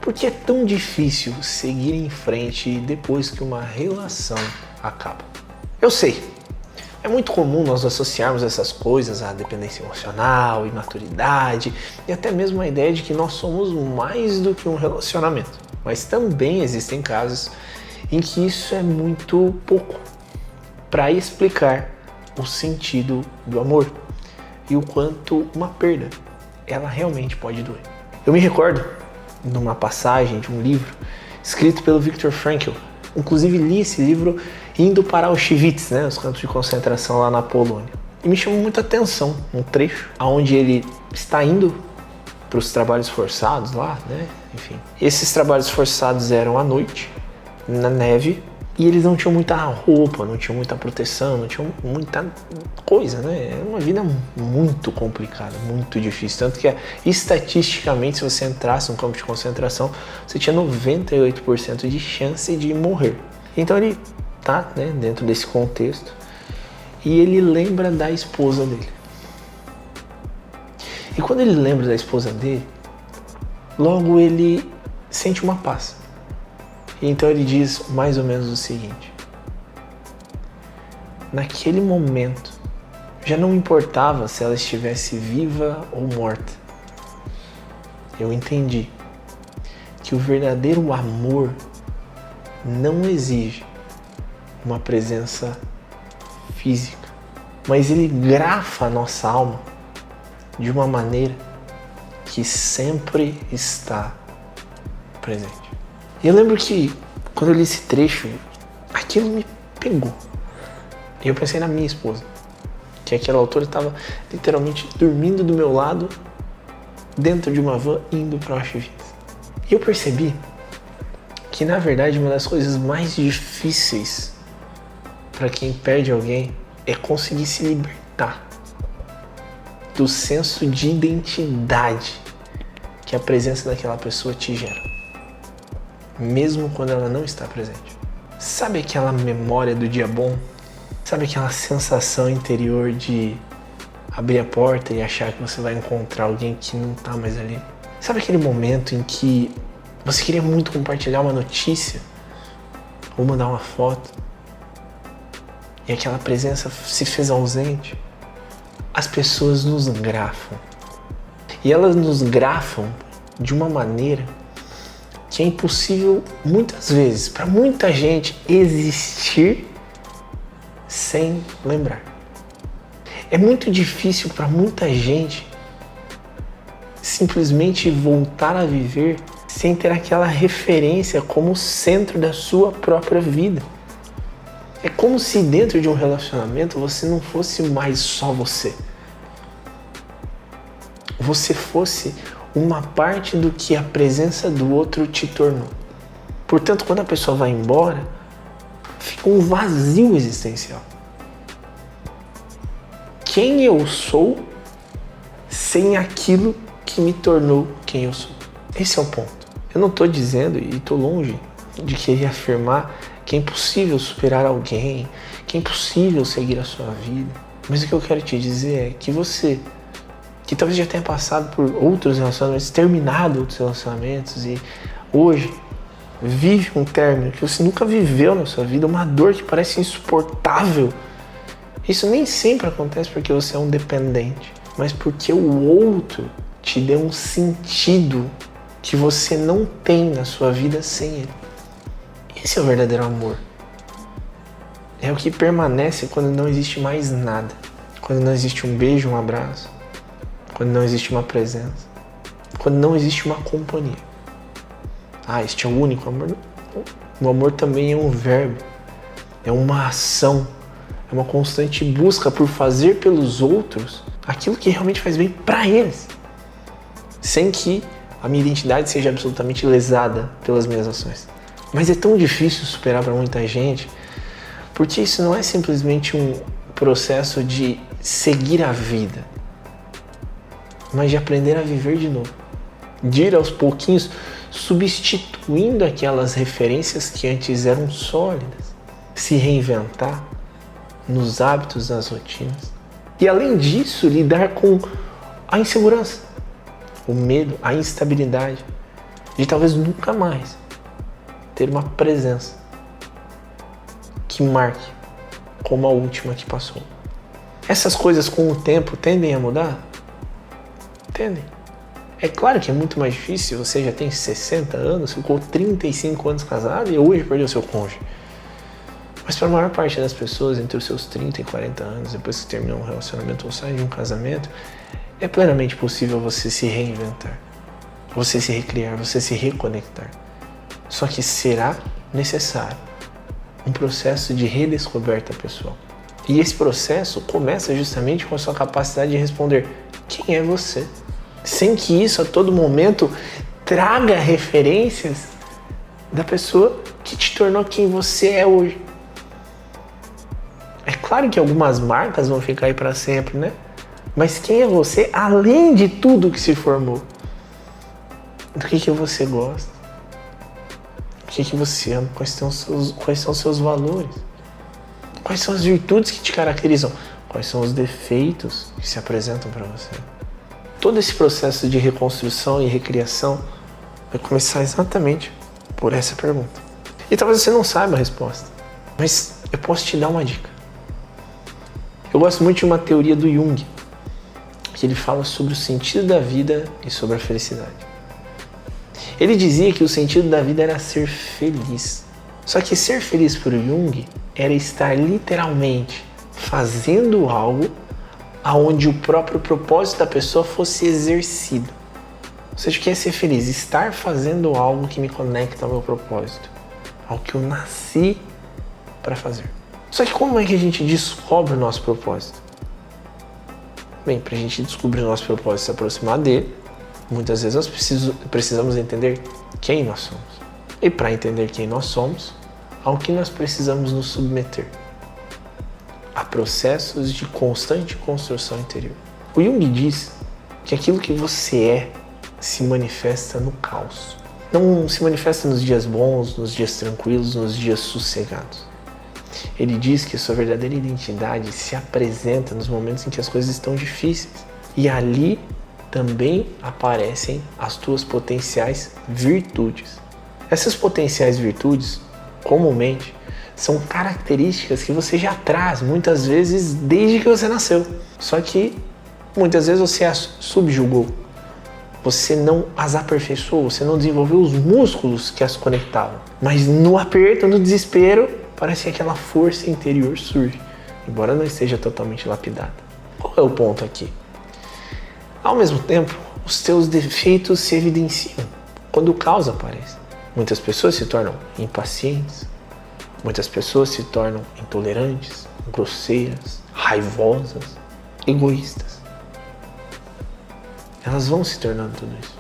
Por que é tão difícil seguir em frente depois que uma relação acaba? Eu sei, é muito comum nós associarmos essas coisas à dependência emocional, imaturidade e até mesmo a ideia de que nós somos mais do que um relacionamento. Mas também existem casos em que isso é muito pouco para explicar o sentido do amor e o quanto uma perda ela realmente pode doer. Eu me recordo de uma passagem de um livro escrito pelo Viktor Frankl. Inclusive li esse livro indo para Auschwitz, os campos de concentração lá na Polônia. E me chamou muita atenção um trecho onde ele está indo para os trabalhos forçados lá, Enfim, esses trabalhos forçados eram à noite, na neve, e eles não tinham muita roupa, não tinham muita proteção, não tinham muita coisa, Era uma vida muito complicada, muito difícil. Tanto que, estatisticamente, se você entrasse num campo de concentração, você tinha 98% de chance de morrer. Então ele tá, dentro desse contexto, e ele lembra da esposa dele. E quando ele lembra da esposa dele, logo ele sente uma paz. E então ele diz mais ou menos o seguinte: naquele momento, já não importava se ela estivesse viva ou morta. Eu entendi que o verdadeiro amor não exige uma presença física, mas ele grafa a nossa alma de uma maneira que sempre está presente. E eu lembro que quando eu li esse trecho, aquilo me pegou. E eu pensei na minha esposa, que aquela altura estava literalmente dormindo do meu lado, dentro de uma van, indo para Auschwitz. E eu percebi que, na verdade, uma das coisas mais difíceis para quem perde alguém é conseguir se libertar do senso de identidade que a presença daquela pessoa te gera, mesmo quando ela não está presente. Sabe aquela memória do dia bom? Sabe aquela sensação interior de abrir a porta e achar que você vai encontrar alguém que não está mais ali? Sabe aquele momento em que você queria muito compartilhar uma notícia ou mandar uma foto e aquela presença se fez ausente? As pessoas nos grafam. E elas nos grafam de uma maneira que é impossível, muitas vezes, para muita gente existir sem lembrar. É muito difícil para muita gente simplesmente voltar a viver sem ter aquela referência como centro da sua própria vida. É como se dentro de um relacionamento você não fosse mais só você. Você fosse uma parte do que a presença do outro te tornou. Portanto, quando a pessoa vai embora, fica um vazio existencial. Quem eu sou sem aquilo que me tornou quem eu sou? Esse é o ponto. Eu não estou dizendo, e estou longe de querer afirmar que é impossível superar alguém, que é impossível seguir a sua vida. Mas o que eu quero te dizer é que você, que talvez já tenha passado por outros relacionamentos, terminado outros relacionamentos e hoje vive um término que você nunca viveu na sua vida, uma dor que parece insuportável. Isso nem sempre acontece porque você é um dependente, mas porque o outro te deu um sentido que você não tem na sua vida sem ele. Esse é o verdadeiro amor. É o que permanece quando não existe mais nada. Quando não existe um beijo, um abraço. Quando não existe uma presença. Quando não existe uma companhia. Este é o único amor? O amor também é um verbo. É uma ação. É uma constante busca por fazer pelos outros aquilo que realmente faz bem para eles. Sem que a minha identidade seja absolutamente lesada pelas minhas ações. Mas é tão difícil superar para muita gente, porque isso não é simplesmente um processo de seguir a vida, mas de aprender a viver de novo. De ir aos pouquinhos substituindo aquelas referências que antes eram sólidas. Se reinventar nos hábitos, nas rotinas. E além disso, lidar com a insegurança, o medo, a instabilidade. de talvez nunca mais ter uma presença que marque como a última que passou. Essas coisas com o tempo tendem a mudar? Tendem. É claro que é muito mais difícil, você já tem 60 anos, ficou 35 anos casado e hoje perdeu seu cônjuge. Mas para a maior parte das pessoas, entre os seus 30 e 40 anos, depois que terminou um relacionamento ou sai de um casamento, é plenamente possível você se reinventar, você se recriar, você se reconectar. Só que será necessário um processo de redescoberta pessoal. E esse processo começa justamente com a sua capacidade de responder quem é você, sem que isso a todo momento traga referências da pessoa que te tornou quem você é hoje. É claro que algumas marcas vão ficar aí para sempre, né? Mas quem é você além de tudo que se formou? Do que você gosta? O que você ama? Quais são os seus valores? Quais são as virtudes que te caracterizam? Quais são os defeitos que se apresentam para você? Todo esse processo de reconstrução e recriação vai começar exatamente por essa pergunta. E talvez você não saiba a resposta, mas eu posso te dar uma dica. Eu gosto muito de uma teoria do Jung, que ele fala sobre o sentido da vida e sobre a felicidade. Ele dizia que o sentido da vida era ser feliz. Só que ser feliz para o Jung era estar literalmente fazendo algo aonde o próprio propósito da pessoa fosse exercido. Ou seja, o que é ser feliz? Estar fazendo algo que me conecta ao meu propósito, ao que eu nasci para fazer. Só que como é que a gente descobre o nosso propósito? Bem, para a gente descobrir o nosso propósito e se aproximar dele, muitas vezes nós precisamos entender quem nós somos. E para entender quem nós somos, ao que nós precisamos nos submeter? A processos de constante construção interior. O Jung diz que aquilo que você é se manifesta no caos. Não se manifesta nos dias bons, nos dias tranquilos, nos dias sossegados. Ele diz que a sua verdadeira identidade se apresenta nos momentos em que as coisas estão difíceis. E ali também aparecem as tuas potenciais virtudes. Essas potenciais virtudes, comumente, são características que você já traz, muitas vezes, desde que você nasceu. Só que, muitas vezes, você as subjugou. Você não as aperfeiçoou, você não desenvolveu os músculos que as conectavam. Mas no aperto, no desespero, parece que aquela força interior surge, embora não esteja totalmente lapidada. Qual é o ponto aqui? Ao mesmo tempo, os teus defeitos se evidenciam quando o caos aparece. Muitas pessoas se tornam impacientes, muitas pessoas se tornam intolerantes, grosseiras, raivosas, egoístas. Elas vão se tornando tudo isso.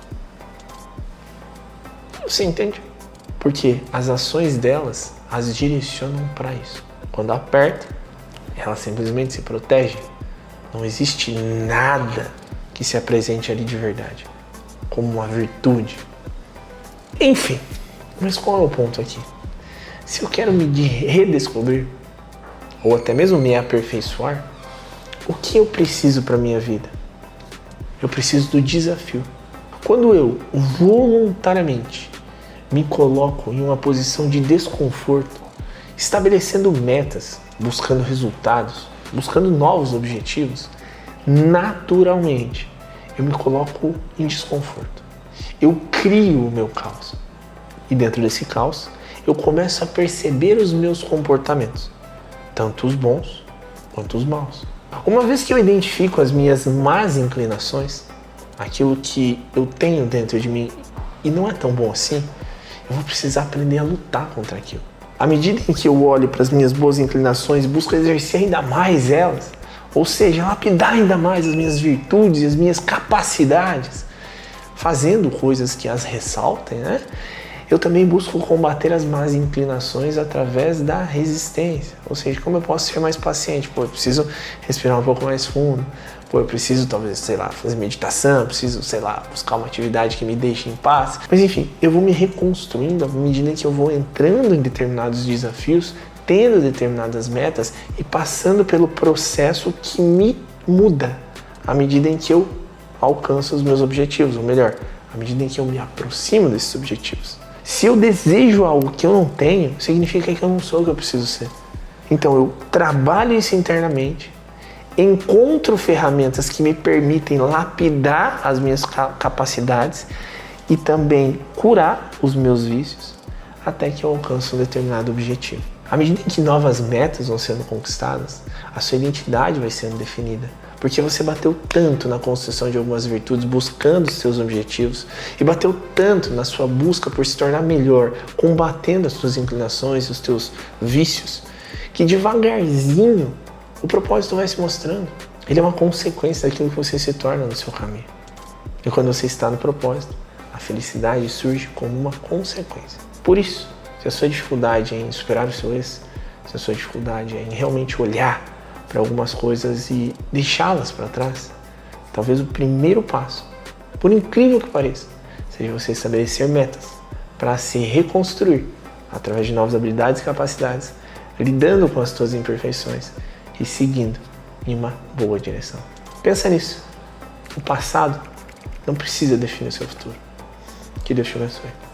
Você entende? Porque as ações delas as direcionam para isso. Quando aperta, elas simplesmente se protegem. Não existe nada que se apresente ali de verdade, como uma virtude. Enfim, mas qual é o ponto aqui? Se eu quero me redescobrir, ou até mesmo me aperfeiçoar, o que eu preciso para a minha vida? Eu preciso do desafio. Quando eu voluntariamente me coloco em uma posição de desconforto, estabelecendo metas, buscando resultados, buscando novos objetivos, naturalmente eu me coloco em desconforto. Eu crio o meu caos. E dentro desse caos, eu começo a perceber os meus comportamentos, tanto os bons quanto os maus. Uma vez que eu identifico as minhas más inclinações, aquilo que eu tenho dentro de mim e não é tão bom assim, eu vou precisar aprender a lutar contra aquilo. À medida em que eu olho para as minhas boas inclinações, busco exercer ainda mais elas, ou seja, lapidar ainda mais as minhas virtudes e as minhas capacidades, fazendo coisas que as ressaltem, né? Eu também busco combater as más inclinações através da resistência. Ou seja, como eu posso ser mais paciente? Pô, eu preciso respirar um pouco mais fundo. Pô, eu preciso talvez, fazer meditação. Eu preciso, buscar uma atividade que me deixe em paz. Mas enfim, eu vou me reconstruindo à medida que eu vou entrando em determinados desafios, tendo determinadas metas e passando pelo processo que me muda à medida em que eu alcanço os meus objetivos. Ou melhor, à medida em que eu me aproximo desses objetivos. Se eu desejo algo que eu não tenho, significa que eu não sou o que eu preciso ser. Então eu trabalho isso internamente, encontro ferramentas que me permitem lapidar as minhas capacidades e também curar os meus vícios até que eu alcance um determinado objetivo. À medida que novas metas vão sendo conquistadas, a sua identidade vai sendo definida. Porque você bateu tanto na construção de algumas virtudes, buscando os seus objetivos, e bateu tanto na sua busca por se tornar melhor, combatendo as suas inclinações e os teus vícios, que devagarzinho o propósito vai se mostrando. Ele é uma consequência daquilo que você se torna no seu caminho. E quando você está no propósito, a felicidade surge como uma consequência. Por isso, se a sua dificuldade é em superar o seu ex, se a sua dificuldade é em realmente olhar para algumas coisas e deixá-las para trás, talvez o primeiro passo, por incrível que pareça, seja você estabelecer metas para se reconstruir através de novas habilidades e capacidades, lidando com as suas imperfeições e seguindo em uma boa direção. Pensa nisso. O passado não precisa definir o seu futuro. Que Deus te abençoe.